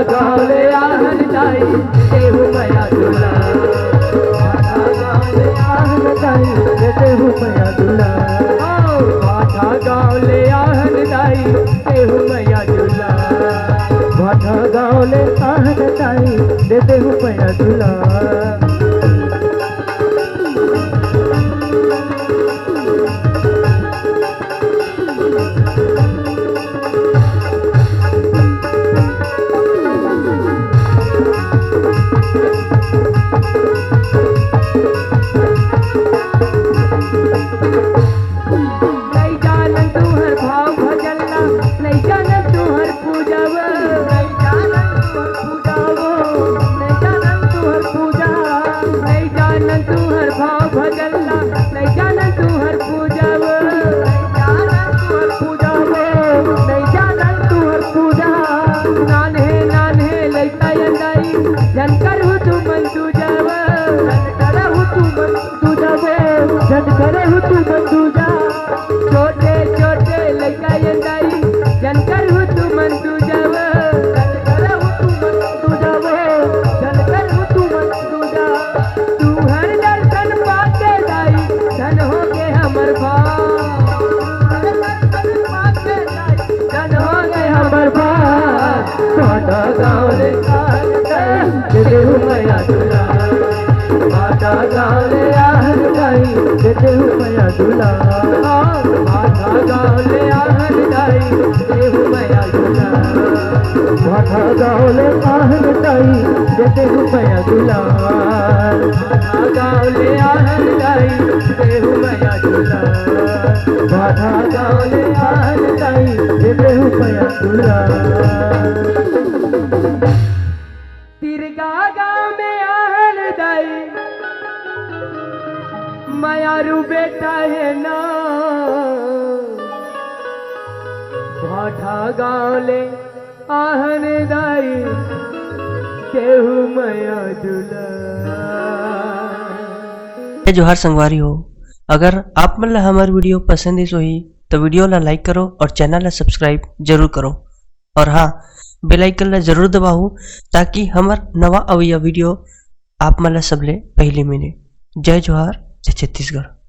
गावले आहन दाई देहु मया दुला, गावले आहन दाई देहु मया दुला, भाठा गावले आहन दाई देहु मया दुला, भाठा गावले आहन दाई देहु मया दुला। छोटे छोटे लड़का यंदाई जनकर हूँ तू मन तू जाव, जनकर हूँ तू मन तू जाव, जनकर हूँ तू मन तू जा, तू हर दर्शन पाके दाई धन हो के हमर भाव, दर्शन पाके दाई धन हो के हमर भाव, भाटा गावले आहन दाई देहु मया दुला, भाटा गावले आहन दाई देहु मया दुला, भाटा गावले आहन दाई देहु मया दुला, भाटा गावले आहन दाई देहु मया दुला, भाटा गावले आहन दाई देहु मया दुला, भाटा गावले आहन दाई देहु मया दुला। तिरगा गाँव में आहन दाई मयारू बेटा है ना, भाठा गावले आहन दाई देहु मया दुला। जोहार संगवारी हो, अगर आप मन ला हमार वीडियो पसंद ही सोही तो वीडियो ला लाइक करो और चैनल ला सब्सक्राइब जरूर करो, और हाँ बेल आइकन ला जरूर दबाओ ताकि हमार नवा अवैया वीडियो आप मन ला सबले पहले मिले। जय जोहार, जय छत्तीसगढ़।